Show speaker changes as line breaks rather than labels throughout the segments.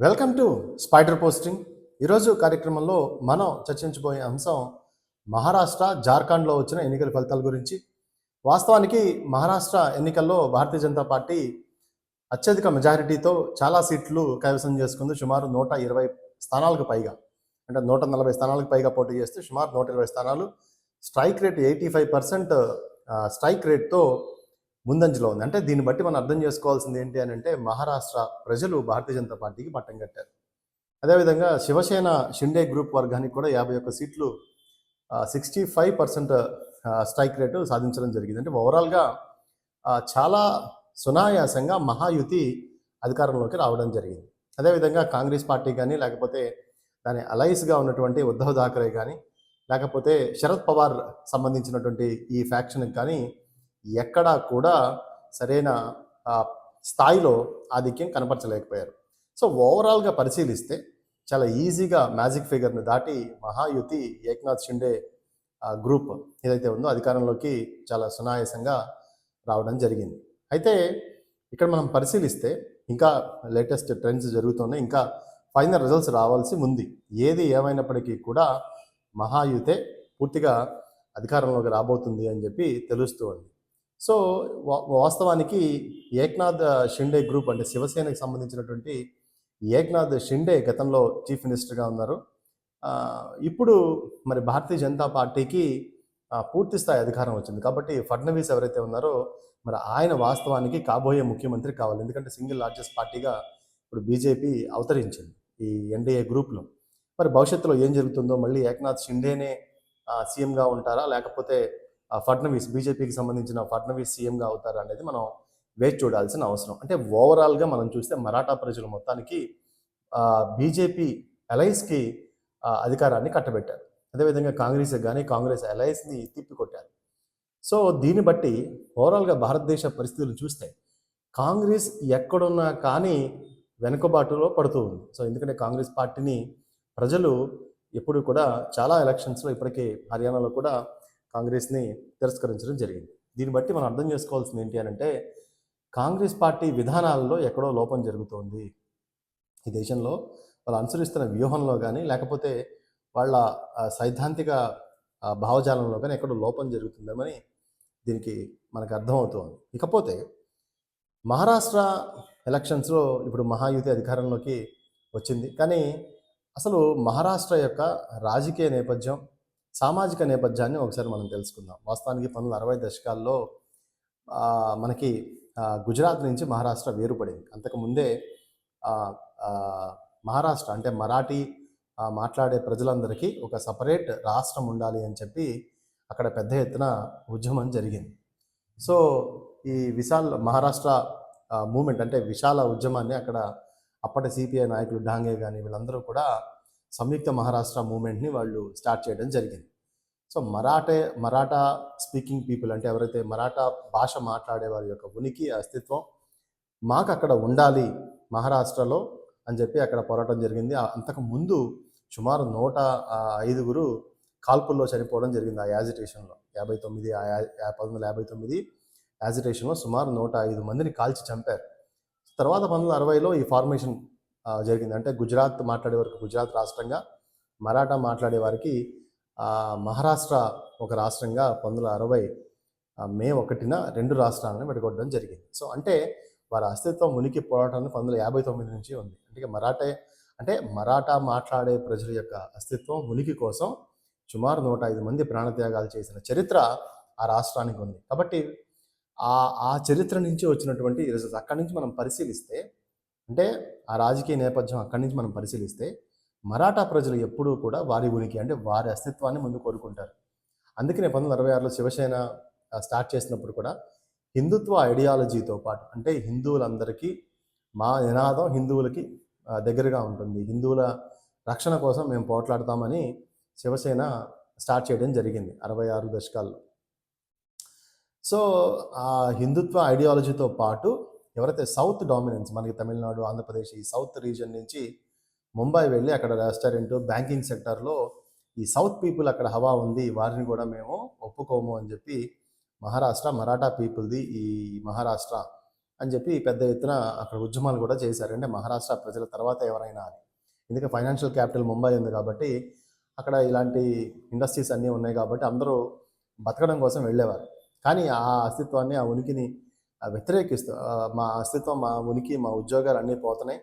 Welcome to spider posting. ఈరోజు కార్యక్రమంలో మనం చర్చించబోయే అంశం మహారాష్ట్ర, జార్ఖండ్లో వచ్చిన ఎన్నికల ఫలితాల గురించి. వాస్తవానికి మహారాష్ట్ర ఎన్నికల్లో భారతీయ జనతా పార్టీ అత్యధిక మెజారిటీతో చాలా సీట్లు కైవసం చేసుకుంది. సుమారు 120 స్థానాలకు పైగా, అంటే 140 స్థానాలకు పైగా పోటీ చేస్తే సుమారు 120 స్థానాలు. స్ట్రైక్ రేట్ 85% స్ట్రైక్ రేట్తో ముందంజలో ఉంది. అంటే దీన్ని బట్టి మనం అర్థం చేసుకోవాల్సింది ఏంటి అని అంటే, మహారాష్ట్ర ప్రజలు భారతీయ జనతా పార్టీకి పట్టం కట్టారు. అదేవిధంగా శివసేన షిండే గ్రూప్ వర్గానికి కూడా 51 సీట్లు, 65% స్ట్రైక్ రేటు సాధించడం జరిగింది. అంటే ఓవరాల్గా చాలా సునాయాసంగా మహాయుతి అధికారంలోకి రావడం జరిగింది. అదేవిధంగా కాంగ్రెస్ పార్టీ కానీ, లేకపోతే దాని అలైస్గా ఉన్నటువంటి ఉద్ధవ్ థాకరే కానీ, లేకపోతే శరద్ పవార్ సంబంధించినటువంటి ఈ ఫ్యాక్షన్కి కానీ ఎక్కడా కూడా సరైన స్థాయిలో ఆధిక్యం కనపరచలేకపోయారు. సో ఓవరాల్గా పరిశీలిస్తే చాలా ఈజీగా మ్యాజిక్ ఫిగర్ని దాటి మహాయుతి ఏక్నాథ్ షిండే గ్రూప్ ఏదైతే ఉందో అధికారంలోకి చాలా సునాయాసంగా రావడం జరిగింది. అయితే ఇక్కడ మనం పరిశీలిస్తే ఇంకా లేటెస్ట్ ట్రెండ్స్ జరుగుతున్నాయి, ఇంకా ఫైనల్ రిజల్ట్స్ రావాల్సి ఉంది. ఏది ఏమైనప్పటికీ కూడా మహాయుతే పూర్తిగా అధికారంలోకి రాబోతుంది అని చెప్పి తెలుస్తూ ఉంది. సో వాస్తవానికి ఏక్నాథ్ షిండే గ్రూప్, అంటే శివసేనకి సంబంధించినటువంటి ఏక్నాథ్ షిండే గతంలో చీఫ్ మినిస్టర్గా ఉన్నారు. ఇప్పుడు మరి భారతీయ జనతా పార్టీకి పూర్తి స్థాయి అధికారం వచ్చింది. కాబట్టి ఫడ్నవీస్ ఎవరైతే ఉన్నారో మరి ఆయన వాస్తవానికి కాబోయే ముఖ్యమంత్రి కావాలి. ఎందుకంటే సింగిల్ లార్జెస్ట్ పార్టీగా ఇప్పుడు బీజేపీ అవతరించింది ఈ ఎన్డీఏ గ్రూప్లో. మరి భవిష్యత్తులో ఏం జరుగుతుందో, మళ్ళీ ఏక్నాథ్ షిండేనే సీఎంగా ఉంటారా, లేకపోతే ఫడ్నవీస్, బీజేపీకి సంబంధించిన ఫడ్నవీస్ సీఎంగా అవుతారా అనేది మనం వేచి చూడాల్సిన అవసరం. అంటే ఓవరాల్గా మనం చూస్తే మరాఠా ప్రజలు మొత్తానికి బీజేపీ అలైస్కి అధికారాన్ని కట్టబెట్టారు. అదేవిధంగా కాంగ్రెస్కి కానీ కాంగ్రెస్ అలైస్ని తిప్పికొట్టారు. సో దీన్ని బట్టి ఓవరాల్గా భారతదేశ పరిస్థితులు చూస్తే కాంగ్రెస్ ఎక్కడున్నా కానీ వెనుకబాటులో పడుతూ ఉంది. సో ఎందుకంటే కాంగ్రెస్ పార్టీని ప్రజలు ఎప్పుడు కూడా చాలా ఎలక్షన్స్లో, ఇప్పటికే హర్యానాలో కూడా కాంగ్రెస్ని తిరస్కరించడం జరిగింది. దీన్ని బట్టి మనం అర్థం చేసుకోవాల్సింది ఏంటి అని అంటే, కాంగ్రెస్ పార్టీ విధానాలలో ఎక్కడో లోపం జరుగుతోంది. ఈ దేశంలో వాళ్ళు అనుసరిస్తున్న వ్యూహంలో కానీ, లేకపోతే వాళ్ళ సైద్ధాంతిక భావజాలంలో కానీ ఎక్కడో లోపం జరుగుతుందని దీనికి మనకు అర్థమవుతోంది. ఇకపోతే మహారాష్ట్ర ఎలక్షన్స్లో ఇప్పుడు మహాయుతి అధికారంలోకి వచ్చింది. కానీ అసలు మహారాష్ట్ర యొక్క రాజకీయ నేపథ్యం, సామాజిక నేపథ్యాన్ని ఒకసారి మనం తెలుసుకుందాం. వాస్తవానికి 1960 దశకాల్లో మనకి గుజరాత్ నుంచి మహారాష్ట్ర వేరుపడింది. అంతకుముందే మహారాష్ట్ర అంటే మరాఠీ మాట్లాడే ప్రజలందరికీ ఒక సపరేట్ రాష్ట్రం ఉండాలి అని చెప్పి అక్కడ పెద్ద ఎత్తున ఉద్యమం జరిగింది. సో ఈ విశాల్ మహారాష్ట్ర మూమెంట్, అంటే విశాల ఉద్యమాన్ని అక్కడ అప్పటి సిపిఐ నాయకులు డాంగే కానీ వీళ్ళందరూ కూడా సంయుక్త మహారాష్ట్ర మూమెంట్ని వాళ్ళు స్టార్ట్ చేయడం జరిగింది. సో మరాఠా స్పీకింగ్ పీపుల్, అంటే ఎవరైతే మరాఠా భాష మాట్లాడే వారి యొక్క ఉనికి, అస్తిత్వం మాకు అక్కడ ఉండాలి మహారాష్ట్రలో అని చెప్పి అక్కడ పోరాటం జరిగింది. అంతకు ముందు సుమారు 105 కాల్పుల్లో చనిపోవడం జరిగింది ఆ యాజిటేషన్లో. 1959 యాజిటేషన్లో సుమారు 105 మందిని కాల్చి చంపారు. తర్వాత 1960లో ఈ ఫార్మేషన్ జరిగింది. అంటే గుజరాత్ మాట్లాడే వారికి గుజరాత్ రాష్ట్రంగా, మరాఠా మాట్లాడే వారికి మహారాష్ట్ర ఒక రాష్ట్రంగా 1960 మే 1న 2 రాష్ట్రాలను విడగొట్టడం జరిగింది. సో అంటే వారి అస్తిత్వం, ఉనికి, పోరాటాన్ని 1959 నుంచి ఉంది. అంటే మరాఠా మాట్లాడే ప్రజల యొక్క అస్తిత్వం, ఉనికి కోసం సుమారు 105 మంది ప్రాణత్యాగాలు చేసిన చరిత్ర ఆ రాష్ట్రానికి ఉంది. కాబట్టి ఆ చరిత్ర నుంచి వచ్చినటువంటి రిజల్ట్స్ అక్కడి నుంచి మనం పరిశీలిస్తే, అంటే ఆ రాజకీయ నేపథ్యం అక్కడి నుంచి మనం పరిశీలిస్తే, మరాఠా ప్రజలు ఎప్పుడూ కూడా వారి ఉనికి, అంటే వారి అస్తిత్వాన్ని ముందు కోరుకుంటారు. అందుకనే 1966లో శివసేన స్టార్ట్ చేసినప్పుడు కూడా హిందుత్వ ఐడియాలజీతో పాటు, అంటే హిందువులందరికీ మా నినాదం హిందువులకి దగ్గరగా ఉంటుంది, హిందువుల రక్షణ కోసం మేము పోట్లాడతామని శివసేన స్టార్ట్ చేయడం జరిగింది 66 దశకాల్లో. సో ఆ హిందుత్వ ఐడియాలజీతో పాటు ఎవరైతే సౌత్ డామినెన్స్, మనకి తమిళనాడు, ఆంధ్రప్రదేశ్, ఈ సౌత్ రీజియన్ నుంచి ముంబై వెళ్ళి అక్కడ రెస్టారెంట్, బ్యాంకింగ్ సెక్టార్లో ఈ సౌత్ పీపుల్ అక్కడ హవా ఉంది, వారిని కూడా మేము ఒప్పుకోము అని చెప్పి మరాఠా పీపుల్ది ఈ మహారాష్ట్ర అని చెప్పి పెద్ద ఎత్తున అక్కడ ఉద్యమాలు కూడా చేశారు. అంటే మహారాష్ట్ర ప్రజల తర్వాత ఎవరైనా అని. ఎందుకంటే ఫైనాన్షియల్ క్యాపిటల్ ముంబై ఉంది కాబట్టి అక్కడ ఇలాంటి ఇండస్ట్రీస్ అన్నీ ఉన్నాయి కాబట్టి అందరూ బతకడం కోసం వెళ్ళేవారు. కానీ ఆ అస్తిత్వాన్ని, ఆ ఉనికిని వ్యతిరేకిస్తూ మా అస్తిత్వం, మా ఉనికి, మా ఉద్యోగాలు అన్నీ పోతున్నాయి.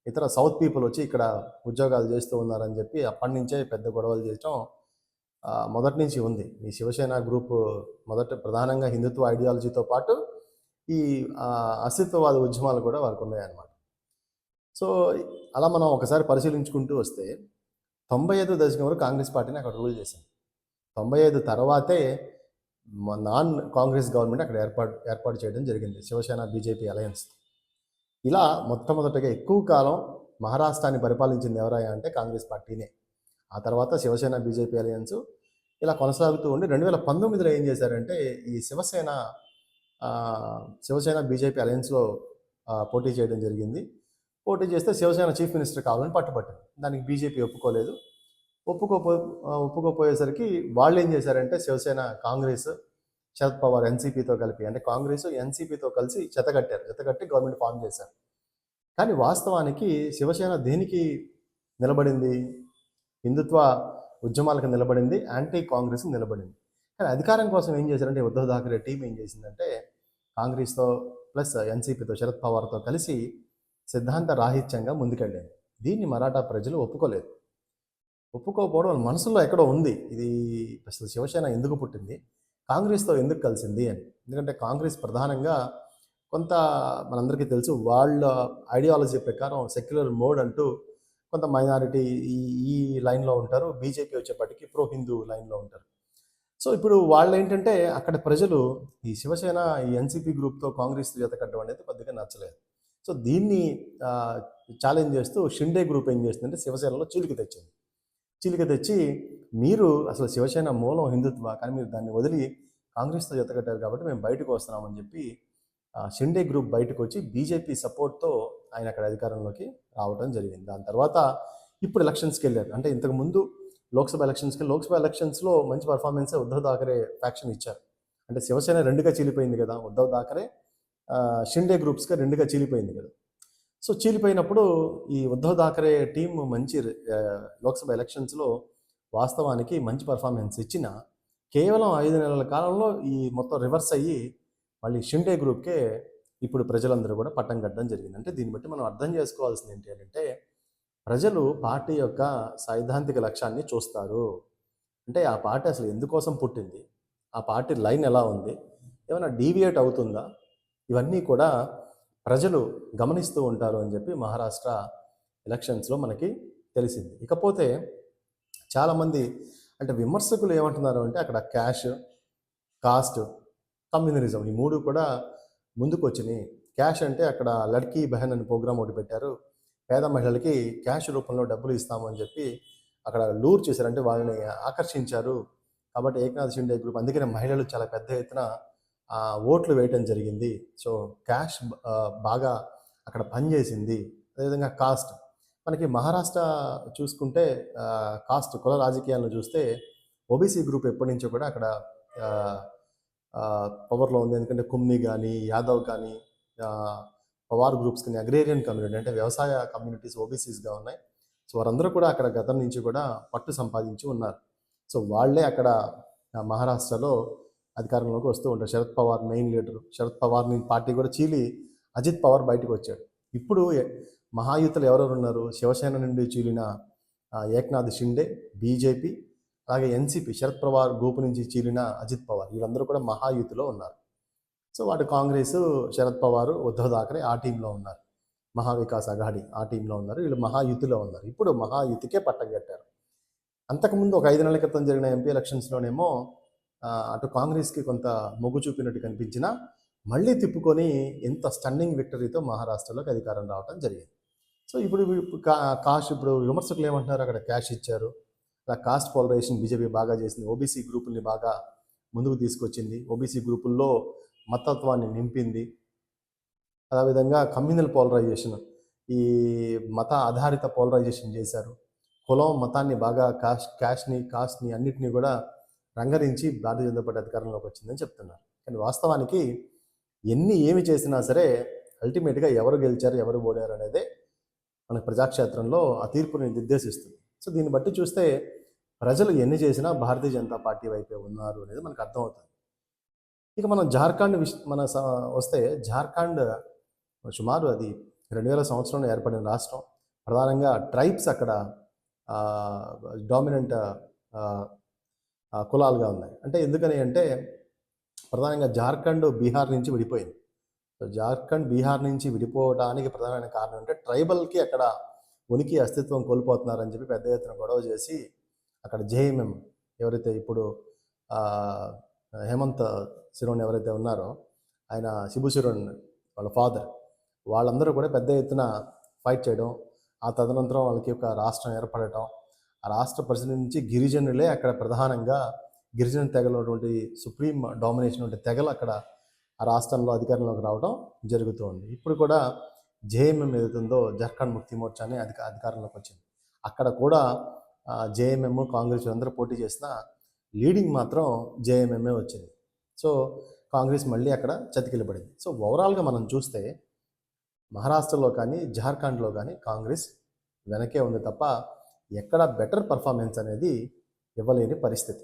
ఇతర సౌత్ పీపుల్ వచ్చి ఇక్కడ ఉద్యోగాలు చేస్తూ ఉన్నారని చెప్పి అప్పటి నుంచే పెద్ద గొడవలు చేయటం మొదటి నుంచి ఉంది. ఈ శివసేన గ్రూప్ మొదట ప్రధానంగా హిందుత్వ ఐడియాలజీతో పాటు ఈ అస్తిత్వవాద ఉద్యమాలు కూడా వారికి ఉన్నాయన్నమాట. సో అలా మనం ఒకసారి పరిశీలించుకుంటూ వస్తే 95 దశకం వరకు కాంగ్రెస్ పార్టీని అక్కడ రూల్ చేసింది. 95 తర్వాతే నాన్ కాంగ్రెస్ గవర్నమెంట్ అక్కడ ఏర్పాటు చేయడం జరిగింది, శివసేన బీజేపీ అలయన్స్. ఇలా మొట్టమొదటిగా ఎక్కువ కాలం మహారాష్ట్రాన్ని పరిపాలించింది ఎవరయ్యా అంటే కాంగ్రెస్ పార్టీనే. ఆ తర్వాత శివసేన బీజేపీ అలయన్స్ ఇలా కొనసాగుతూ ఉండి 2019లో ఏం చేశారంటే ఈ శివసేన బీజేపీ అలయన్స్లో పోటీ చేయడం జరిగింది. పోటీ చేస్తే శివసేన చీఫ్ మినిస్టర్ కావాలని పట్టుబట్టింది. దానికి బీజేపీ ఒప్పుకోలేదు. ఒప్పుకోపోయేసరికి వాళ్ళు ఏం చేశారంటే శివసేన, కాంగ్రెస్, శరద్ పవార్ ఎన్సీపీతో కలిపి, అంటే కాంగ్రెస్ ఎన్సీపీతో కలిసి జతకట్టి గవర్నమెంట్ ఫామ్ చేశారు. కానీ వాస్తవానికి శివసేన దేనికి నిలబడింది? హిందుత్వ ఉద్యమాలకు నిలబడింది, యాంటీ కాంగ్రెస్కి నిలబడింది. కానీ అధికారం కోసం ఏం చేశారంటే ఉద్ధవ్ థాకరే టీం ఏం చేసిందంటే కాంగ్రెస్తో ప్లస్ ఎన్సీపీతో, శరద్ పవార్తో కలిసి సిద్ధాంత రాహిత్యంగా ముందుకెళ్ళింది. దీన్ని మరాఠా ప్రజలు ఒప్పుకోలేదు. ఒప్పుకోకపోవడం వాళ్ళ మనసులో ఎక్కడో ఉంది, ఇది అసలు శివసేన ఎందుకు పుట్టింది, కాంగ్రెస్తో ఎందుకు కలిసింది అని. ఎందుకంటే కాంగ్రెస్ ప్రధానంగా కొంత మనందరికీ తెలుసు వాళ్ళ ఐడియాలజీ ప్రకారం సెక్యులర్ మోడ్ అంటూ కొంత మైనారిటీ ఈ లైన్లో ఉంటారు. బీజేపీ వచ్చేప్పటికి ప్రో హిందూ లైన్లో ఉంటారు. సో ఇప్పుడు వాళ్ళు ఏంటంటే అక్కడ ప్రజలు ఈ శివసేన, ఈ ఎన్సీపీ గ్రూప్తో కాంగ్రెస్ జతకట్టడం అనేది కొద్దిగా నచ్చలేదు. సో దీన్ని ఛాలెంజ్ చేస్తూ షిండే గ్రూప్ ఏం చేస్తుందంటే శివసేనలో చీలిక తెచ్చి మీరు అసలు శివసేన మూలం హిందుత్వ, కానీ మీరు దాన్ని వదిలి కాంగ్రెస్తో జతకట్టారు కాబట్టి మేము బయటకు వస్తున్నామని చెప్పి షిండే గ్రూప్ బయటకు వచ్చి బీజేపీ సపోర్ట్తో ఆయన అక్కడ అధికారంలోకి రావడం జరిగింది. దాని తర్వాత ఇప్పుడు ఎలక్షన్స్కి వెళ్ళారు. అంటే ఇంతకుముందు లోక్సభ ఎలక్షన్స్లో మంచి పర్ఫార్మెన్సే ఉద్ధవ్ థాకరే ఫ్యాక్షన్ ఇచ్చారు. అంటే శివసేన రెండుగా చీలిపోయింది కదా, ఉద్ధవ్ థాకరే షిండే గ్రూప్స్గా రెండుగా చీలిపోయింది కదా. సో చీలిపోయినప్పుడు ఈ ఉద్ధవ్ థాకరే టీం మంచి లోక్సభ ఎలక్షన్స్లో వాస్తవానికి మంచి పర్ఫార్మెన్స్ ఇచ్చిన కేవలం 5 నెలల కాలంలో ఈ మొత్తం రివర్స్ అయ్యి మళ్ళీ షిండే గ్రూప్కే ఇప్పుడు ప్రజలందరూ కూడా పట్టం కట్టడం జరిగింది. అంటే దీన్ని బట్టి మనం అర్థం చేసుకోవాల్సింది ఏంటి అంటే ప్రజలు పార్టీ యొక్క సైద్ధాంతిక లక్ష్యాన్ని చూస్తారు. అంటే ఆ పార్టీ అసలు ఎందుకోసం పుట్టింది, ఆ పార్టీ లైన్ ఎలా ఉంది, ఏమైనా డీవియేట్ అవుతుందా, ఇవన్నీ కూడా ప్రజలు గమనిస్తూ ఉంటారు అని చెప్పి మహారాష్ట్ర ఎలక్షన్స్లో మనకి తెలిసింది. ఇకపోతే చాలామంది అంటే విమర్శకులు ఏమంటున్నారు అంటే అక్కడ క్యాష్, కాస్ట్, కమ్యూనలిజం ఈ మూడు కూడా ముందుకు వచ్చినాయి. క్యాష్ అంటే అక్కడ లడ్కీ బెహన్ అని ప్రోగ్రామ్ ఒకటి పెట్టారు. పేద మహిళలకి క్యాష్ రూపంలో డబ్బులు ఇస్తామని చెప్పి అక్కడ లూర్ చేశారు, అంటే వాళ్ళని ఆకర్షించారు. కాబట్టి ఏక్నాథ్ షిండే గ్రూప్ అందుకనే మహిళలు చాలా పెద్ద ఎత్తున ఓట్లు వేయటం జరిగింది. సో క్యాష్ బాగా అక్కడ పనిచేసింది. అదేవిధంగా కాస్ట్, మనకి మహారాష్ట్ర చూసుకుంటే కాస్ట్ కుల రాజకీయాలను చూస్తే ఓబీసీ గ్రూప్ ఎప్పటి నుంచో కూడా అక్కడ పవర్లో ఉంది. ఎందుకంటే కుమ్ని కానీ, యాదవ్ కానీ, పవార్ గ్రూప్స్ కానీ, అగ్రేరియన్ కమ్యూనిటీ అంటే వ్యవసాయ కమ్యూనిటీస్ ఓబీసీస్గా ఉన్నాయి. సో వారందరూ కూడా అక్కడ గతం నుంచి కూడా పట్టు సంపాదించి ఉన్నారు. సో వాళ్ళే అక్కడ మహారాష్ట్రలో అధికారంలోకి వస్తూ ఉంటారు. Sharad Pawar main leader. శరద్ పవార్ని పార్టీ కూడా చీలి అజిత్ పవార్ బయటకు వచ్చాడు. ఇప్పుడు మహాయుతులు ఎవరెవరు ఉన్నారు? శివసేన నుండి చీలిన ఏక్నాథ్ షిండే, బీజేపీ, అలాగే ఎన్సీపీ శరద్ పవార్ గ్రూప్ నుంచి చీలిన అజిత్ పవార్, వీళ్ళందరూ కూడా మహాయుతిలో ఉన్నారు. సో వాటి కాంగ్రెస్, శరద్ పవార్, ఉద్ధవ్ థాకరే ఆ టీంలో ఉన్నారు. మహావికాస్ అఘాడి ఆ టీంలో ఉన్నారు. వీళ్ళు మహాయుతిలో ఉన్నారు. ఇప్పుడు మహాయుతికే పట్టం కట్టారు. అంతకుముందు ఒక 5 నెలల క్రితం జరిగిన ఎంపీ ఎలక్షన్స్లోనేమో అటు కాంగ్రెస్కి కొంత మొగ్గు చూపినట్టు కనిపించినా మళ్ళీ తిప్పుకొని ఎంత స్టన్నింగ్ విక్టరీతో మహారాష్ట్రలోకి అధికారం రావడం జరిగింది. సో ఇప్పుడు ఇప్పుడు విమర్శకులు ఏమంటున్నారు, అక్కడ క్యాష్ ఇచ్చారు, అలా కాస్ట్ పోలరైజేషన్ బీజేపీ బాగా చేసింది, ఓబీసీ గ్రూపుల్ని బాగా ముందుకు తీసుకొచ్చింది, ఓబీసీ గ్రూపుల్లో మతత్వాన్ని నింపింది. అదేవిధంగా కమ్యూనల్ పోలరైజేషన్, ఈ మత ఆధారిత పోలరైజేషన్ చేశారు. కులం, మతాన్ని బాగా కాస్ట్ని అన్నిటినీ కూడా రంగరించి భారతీయ జనతా పార్టీ అధికారంలోకి వచ్చిందని చెప్తున్నారు. కానీ వాస్తవానికి ఏమి చేసినా సరే అల్టిమేట్గా ఎవరు గెలిచారు ఎవరు ఓడారు అనేదే మనకు ప్రజాక్షేత్రంలో ఆ తీర్పుని నిర్దేశిస్తుంది. సో దీన్ని బట్టి చూస్తే ప్రజలు ఎన్ని చేసినా భారతీయ జనతా పార్టీ వైపే ఉన్నారు అనేది మనకు అర్థమవుతుంది. ఇక మనం జార్ఖండ్ వస్తే జార్ఖండ్ సుమారు అది 2000 సంవత్సరంలో ఏర్పడిన రాష్ట్రం. ప్రధానంగా ట్రైబ్స్ అక్కడ డామినెంట్ కులాలుగా ఉన్నాయి. అంటే ఎందుకని అంటే ప్రధానంగా జార్ఖండ్ బీహార్ నుంచి విడిపోయింది. సో జార్ఖండ్ బీహార్ నుంచి విడిపోవడానికి ప్రధానమైన కారణం అంటే ట్రైబల్కి అక్కడ ఉనికి అస్తిత్వం కోల్పోతున్నారని చెప్పి పెద్ద ఎత్తున గొడవ చేసి అక్కడ జేఎంఎం ఎవరైతే ఇప్పుడు హేమంత్ సిరోన్ ఎవరైతే ఉన్నారో ఆయన శిబు సిరోన్ వాళ్ళ ఫాదర్ వాళ్ళందరూ కూడా పెద్ద ఎత్తున ఫైట్ చేయడం, ఆ తదనంతరం వాళ్ళకి ఒక రాష్ట్రం ఏర్పడటం, ఆ రాష్ట్ర పరిస్థితి నుంచి గిరిజనులే అక్కడ ప్రధానంగా గిరిజన తెగలు ఉన్నటువంటి సుప్రీం డామినేషన్ ఉంటే తెగలు అక్కడ ఆ రాష్ట్రంలో అధికారంలోకి రావడం జరుగుతుంది. ఇప్పుడు కూడా జేఎంఎం ఏదైతుందో జార్ఖండ్ ముక్తి మోర్చా అనే అధికారంలోకి వచ్చింది. అక్కడ కూడా జేఎంఎం కాంగ్రెస్ అందరూ పోటీ చేసిన లీడింగ్ మాత్రం జేఎంఎంఏ వచ్చింది. సో కాంగ్రెస్ మళ్ళీ అక్కడ చతికిలబడింది. సో ఓవరాల్గా మనం చూస్తే మహారాష్ట్రలో కానీ జార్ఖండ్లో కానీ కాంగ్రెస్ వెనకే ఉంది తప్ప ఎక్కడ బెటర్ పర్ఫార్మెన్స్ అనేది ఇవ్వలేని పరిస్థితి.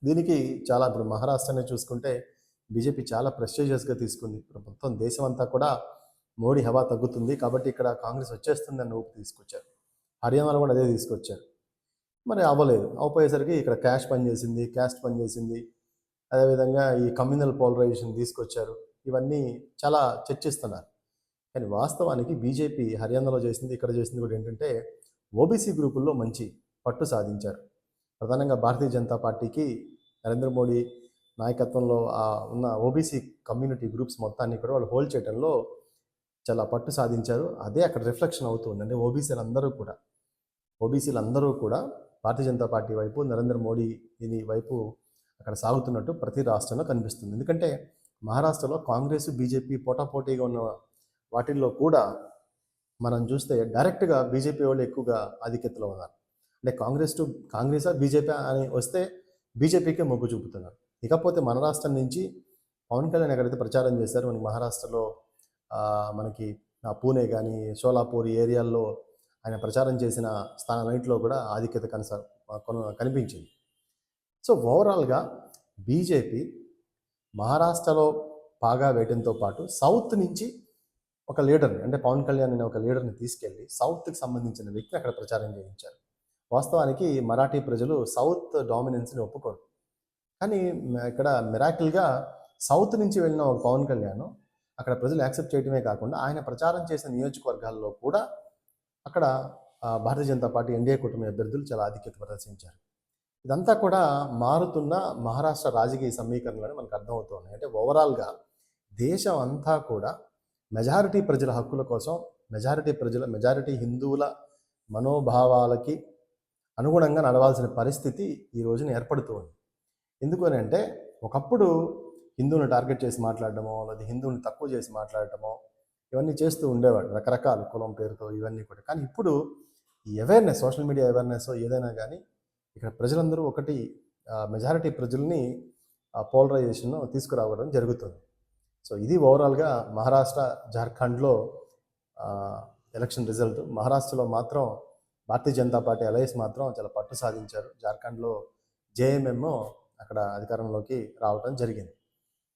దీనికి చాలా ఇప్పుడు మహారాష్ట్రని చూసుకుంటే బీజేపీ చాలా ప్రెస్టీజియస్గా తీసుకుంది. ఇప్పుడు మొత్తం దేశం అంతా కూడా మోడీ హవా తగ్గుతుంది కాబట్టి ఇక్కడ కాంగ్రెస్ వచ్చేస్తుందని ఊపి తీసుకొచ్చారు. హర్యానాలో కూడా అదే తీసుకొచ్చారు. మరి అవ్వలేదు. అవ్వపోయేసరికి ఇక్కడ క్యాస్ట్ పనిచేసింది. అదేవిధంగా ఈ కమ్యూనల్ పోలరైజేషన్ తీసుకొచ్చారు. ఇవన్నీ చాలా చర్చిస్తున్నారు. కానీ వాస్తవానికి బీజేపీ హర్యానాలో చేసింది, ఇక్కడ చేసింది కూడా ఏంటంటే ఓబీసీ గ్రూపుల్లో మంచి పట్టు సాధించారు. ప్రధానంగా భారతీయ జనతా పార్టీకి నరేంద్ర మోడీ నాయకత్వంలో ఉన్న ఓబీసీ కమ్యూనిటీ గ్రూప్స్ మొత్తాన్ని కూడా వాళ్ళు హోల్డ్ చేయడంలో చాలా పట్టు సాధించారు. అదే అక్కడ రిఫ్లెక్షన్ అవుతుంది. అంటే ఓబీసీలందరూ కూడా భారతీయ జనతా పార్టీ వైపు, నరేంద్ర మోడీ దీని వైపు అక్కడ సాగుతున్నట్టు ప్రతి రాష్ట్రంలో కనిపిస్తుంది. ఎందుకంటే మహారాష్ట్రలో కాంగ్రెస్ బీజేపీ పోటాపోటీగా ఉన్న వాటిల్లో కూడా మనం చూస్తే డైరెక్ట్గా బీజేపీ వాళ్ళు ఎక్కువగా ఆధిక్యతలో ఉన్నారు. అంటే కాంగ్రెసా బీజేపీ అని వస్తే బీజేపీకే మొగ్గు చూపుతున్నారు. ఇకపోతే మన రాష్ట్రం నుంచి పవన్ కళ్యాణ్ ఎక్కడైతే ప్రచారం చేశారో మనకి మహారాష్ట్రలో మనకి పూణే కానీ షోలాపూర్ ఏరియాల్లో ఆయన ప్రచారం చేసిన స్థానాలన్నింటిలో కూడా ఆధిక్యత కనిపించింది. సో ఓవరాల్గా బీజేపీ మహారాష్ట్రలో పాగా వేయడంతో పాటు సౌత్ నుంచి ఒక లీడర్ని, అంటే పవన్ కళ్యాణ్ అనే ఒక లీడర్ని తీసుకెళ్ళి సౌత్కి సంబంధించిన వ్యక్తిని అక్కడ ప్రచారం చేయించారు. వాస్తవానికి మరాఠీ ప్రజలు సౌత్ డామినెన్స్ని ఒప్పుకోరు. కానీ ఇక్కడ మిరాకిల్గా సౌత్ నుంచి వెళ్ళిన ఒక పవన్ కళ్యాణ్ అక్కడ ప్రజలు యాక్సెప్ట్ చేయడమే కాకుండా ఆయన ప్రచారం చేసిన నియోజకవర్గాల్లో కూడా అక్కడ భారతీయ జనతా పార్టీ ఎన్డీఏ కూటమి అభ్యర్థులు చాలా ఆధిక్యత ప్రదర్శించారు. ఇదంతా కూడా మారుతున్న మహారాష్ట్ర రాజకీయ సమీకరణలని మనకు అర్థమవుతున్నాయి. అంటే ఓవరాల్గా దేశం అంతా కూడా మెజారిటీ ప్రజల హక్కుల కోసం, మెజారిటీ హిందువుల మనోభావాలకి అనుగుణంగా నడవాల్సిన పరిస్థితి ఈ రోజున ఏర్పడుతూ ఉంది. ఎందుకు అని అంటే ఒకప్పుడు హిందువుని టార్గెట్ చేసి మాట్లాడటమో, లేదా హిందువుని తక్కువ చేసి మాట్లాడటమో ఇవన్నీ చేస్తూ ఉండేవాడు రకరకాల కులం పేరుతో ఇవన్నీ కూడా. కానీ ఇప్పుడు ఈ అవేర్నెస్, సోషల్ మీడియా అవేర్నెస్ ఏదైనా కానీ ఇక్కడ ప్రజలందరూ ఒకటి మెజారిటీ ప్రజల్ని పోలరైజేషన్ తీసుకురావడం జరుగుతుంది. సో ఇది ఓవరాల్గా మహారాష్ట్ర జార్ఖండ్లో ఎలక్షన్ రిజల్ట్. మహారాష్ట్రలో మాత్రం భారతీయ జనతా పార్టీ అలయన్స్ మాత్రం చాలా పట్టు సాధించారు. జార్ఖండ్లో జేఎంఎం అక్కడ అధికారంలోకి రావడం జరిగింది.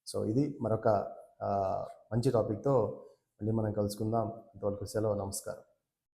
సో ఇది మరొక మంచి టాపిక్తో మళ్ళీ మనం కలుసుకుందాం. అంతవరకు సెలవు, నమస్కారం.